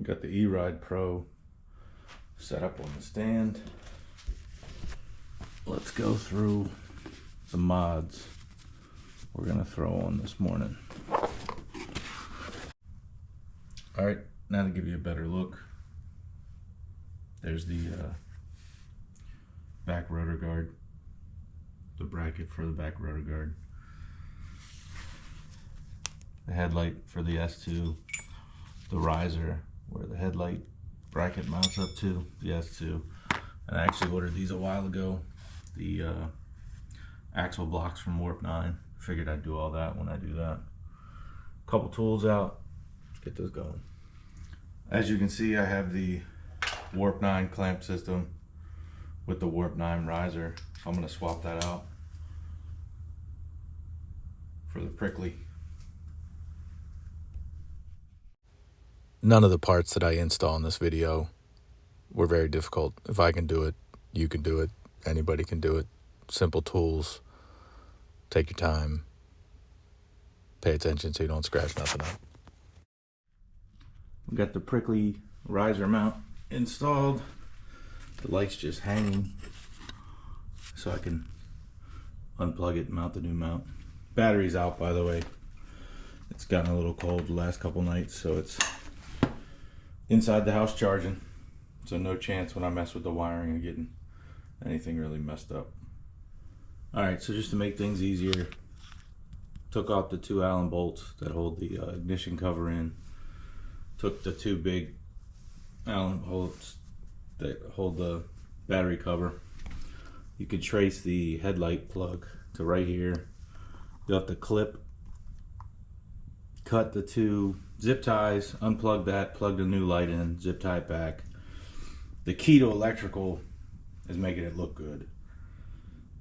We got the E-Ride Pro set up on the stand. Let's go through the mods we're gonna throw on this morning. All right, now to give you a better look, there's the back rotor guard, the bracket for the back rotor guard, the headlight for the S2, the riser where the headlight bracket mounts up to the S2. And I actually ordered these a while ago, the axle blocks from Warp 9. Figured I'd do all that when I do that. Couple tools out, let's get this going. As you can see, I have the Warp 9 clamp system with the Warp 9 riser. So I'm gonna swap that out for the Prickly. None of the parts that I install in this video were very difficult. If I can do it, you can do it. Anybody can do it. Simple tools. Take your time. Pay attention so you don't scratch nothing up. We got the Prickly riser mount installed. The light's just hanging so I can unplug it and mount the new mount. Battery's out, by the way. It's gotten a little cold the last couple nights, so it's inside the house charging. So no chance when I mess with the wiring of getting anything really messed up. All right, so just to make things easier, took off the 2 Allen bolts that hold the ignition cover in. Took the 2 big Allen bolts that hold the battery cover. You could trace the headlight plug to right here. You'll have to cut the 2 zip ties, unplug that, plug the new light in, zip tie it back. The key to electrical is making it look good,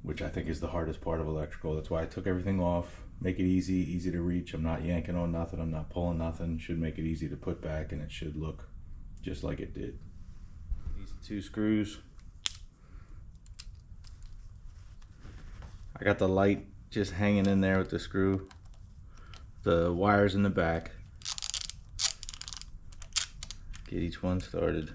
which I think is the hardest part of electrical. That's why I took everything off. Make it easy to reach. I'm not yanking on nothing, I'm not pulling nothing. Should make it easy to put back, and it should look just like it did. These 2 screws. I got the light just hanging in there with the screw. The wires in the back. Get each one started.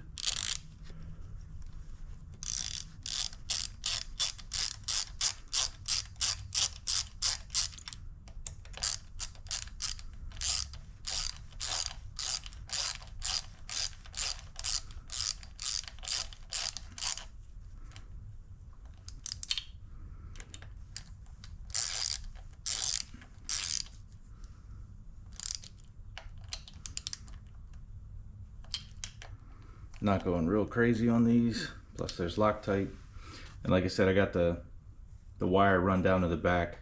Not going real crazy on these, plus there's Loctite, and like I said, I got the wire run down to the back,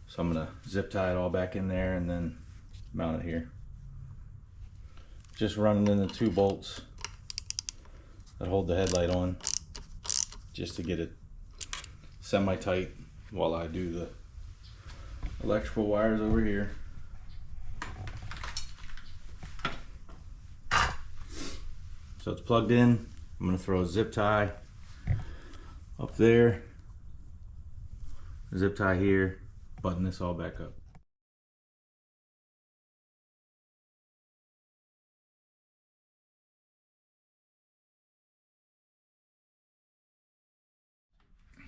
so I'm gonna zip tie it all back in there and then mount it here. Just running in the 2 bolts that hold the headlight on, just to get it semi-tight while I do the electrical wires over here. So it's plugged in. I'm gonna throw a zip tie up there, zip tie here, button this all back up.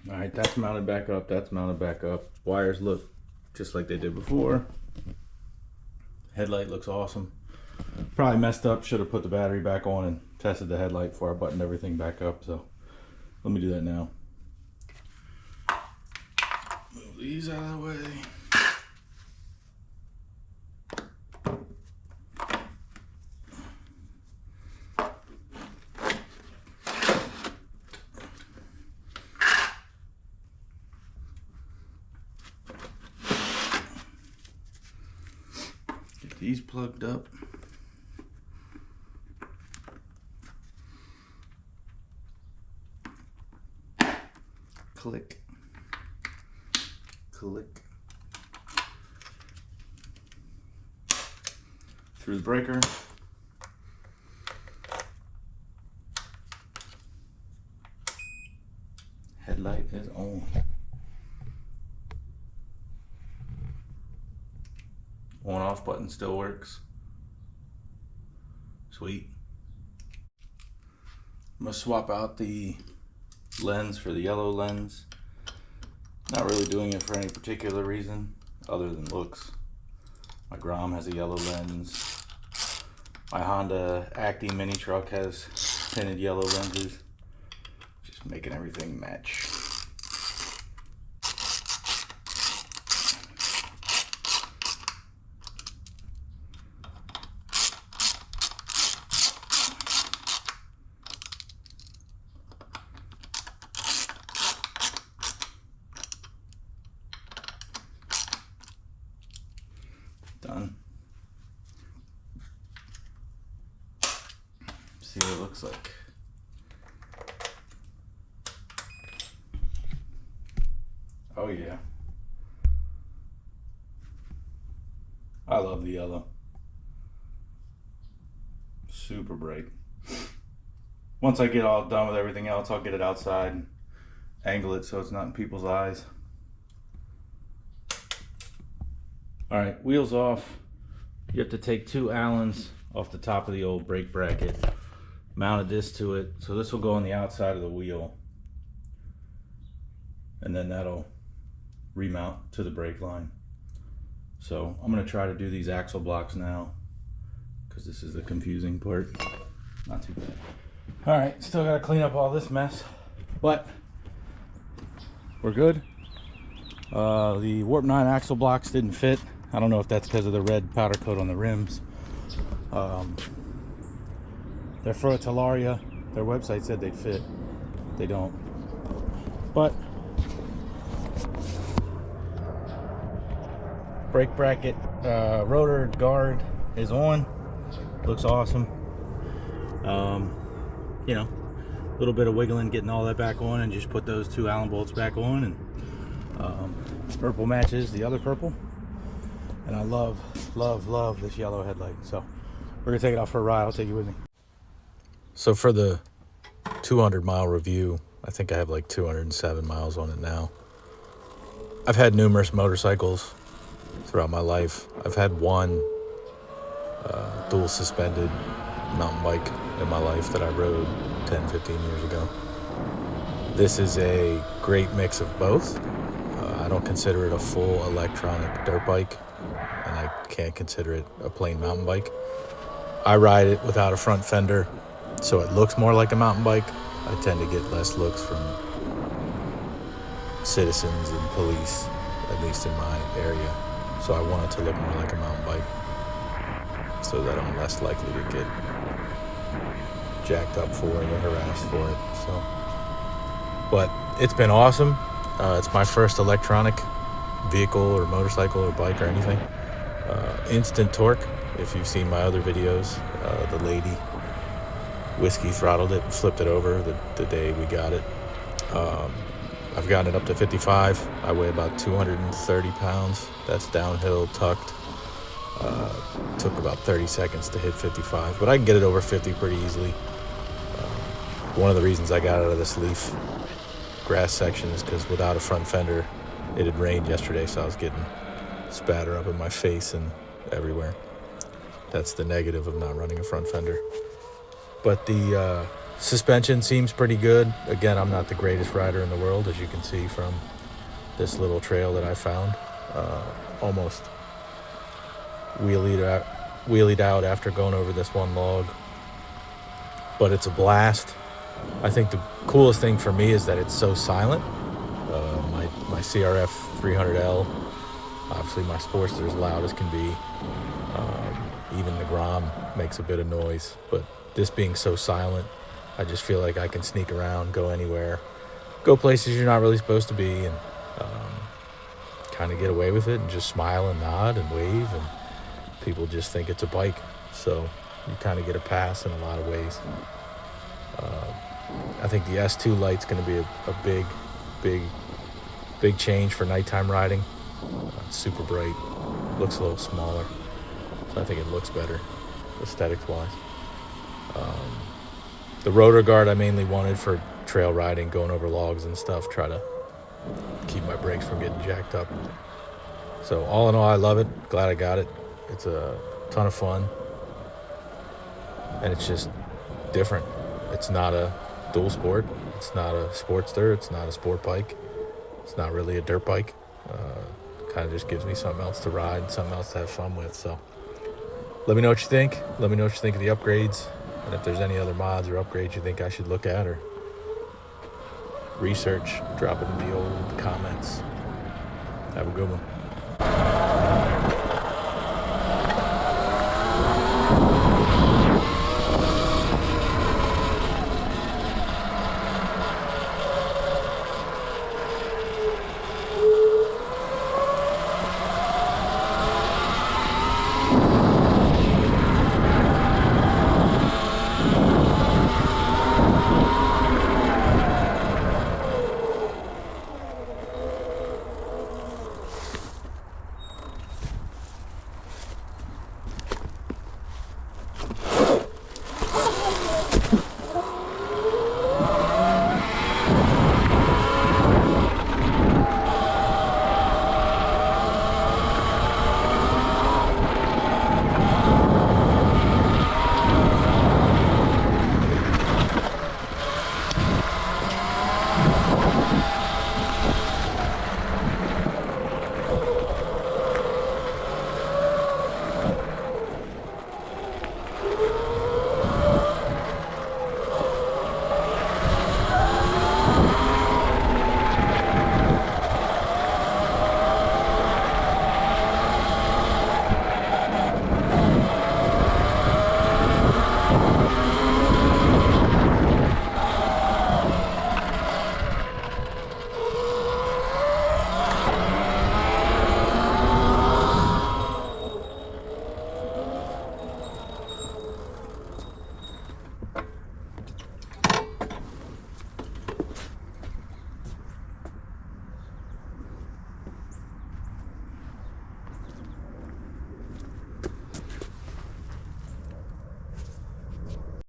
All right, that's mounted back up, that's mounted back up. Wires look just like they did before. Headlight looks awesome. Probably messed up, should have put the battery back on and tested the headlight before I buttoned everything back up, so let me do that now. Move these out of the way. Get these plugged up. Click, click. Through the breaker. Headlight is on. On off button still works. Sweet. I'm gonna swap out the lens for the yellow lens. Not really doing it for any particular reason other than looks. My Grom has a yellow lens. My Honda Acti mini truck has tinted yellow lenses. Just making everything match. Done. See what it looks like. Oh yeah. I love the yellow. Super bright. Once I get all done with everything else, I'll get it outside and angle it so it's not in people's eyes. All right, wheels off. You have to take 2 Allens off the top of the old brake bracket. Mounted this to it, so this will go on the outside of the wheel. And then that'll remount to the brake line. So I'm gonna try to do these axle blocks now, because this is the confusing part. Not too bad. All right, still gotta clean up all this mess, but we're good. The Warp 9 axle blocks didn't fit. I don't know if that's because of the red powder coat on the rims. They're for a Talaria. Their website said they'd fit. They don't. But brake bracket, rotor guard is on. Looks awesome. You know, a little bit of wiggling, getting all that back on, and just put those 2 Allen bolts back on, and purple matches the other purple. And I love this yellow headlight. So we're gonna take it out for a ride. I'll take you with me. So for the 200-mile review, I think I have like 207 miles on it now. I've had numerous motorcycles throughout my life. I've had one dual suspended mountain bike in my life that I rode 10, 15 years ago. This is a great mix of both. I don't consider it a full electronic dirt bike, and I can't consider it a plain mountain bike. I ride it without a front fender, so it looks more like a mountain bike. I tend to get less looks from citizens and police, at least in my area. So I want it to look more like a mountain bike, so that I'm less likely to get jacked up for it or harassed for it. So, but it's been awesome. It's my first electronic vehicle or motorcycle or bike or anything. Instant torque. If you've seen my other videos, the lady whiskey throttled it and flipped it over the day we got it. I've gotten it up to 55. I weigh about 230 pounds. That's downhill, tucked. Took about 30 seconds to hit 55, but I can get it over 50 pretty easily. One of the reasons I got out of this leaf grass section is because without a front fender, it had rained yesterday, so I was getting spatter up in my face and everywhere. That's the negative of not running a front fender. But the suspension seems pretty good. Again, I'm not the greatest rider in the world, as you can see from this little trail that I found. Almost wheelied out after going over this one log. But it's a blast. I think the coolest thing for me is that it's so silent. My CRF 300L, obviously my Sportster is loud as can be. Even the Grom makes a bit of noise, but this being so silent, I just feel like I can sneak around, go anywhere, go places you're not really supposed to be, and kind of get away with it and just smile and nod and wave, and people just think it's a bike. So you kind of get a pass in a lot of ways. I think the S2 light's going to be a big change for nighttime riding. It's super bright, looks a little smaller, so I think it looks better aesthetics-wise. The rotor guard I mainly wanted for trail riding, going over logs and stuff, try to keep my brakes from getting jacked up. So all in all, I love it. Glad I got it. It's a ton of fun. and it's just different. It's not a dual sport. It's not a Sportster. It's not a sport bike. It's not really a dirt bike. Kind of just gives me something else to ride, something else to have fun with. So let me know what you think. Let me know what you think of the upgrades, and if there's any other mods or upgrades you think I should look at or research, drop it in the old comments. Have a good one.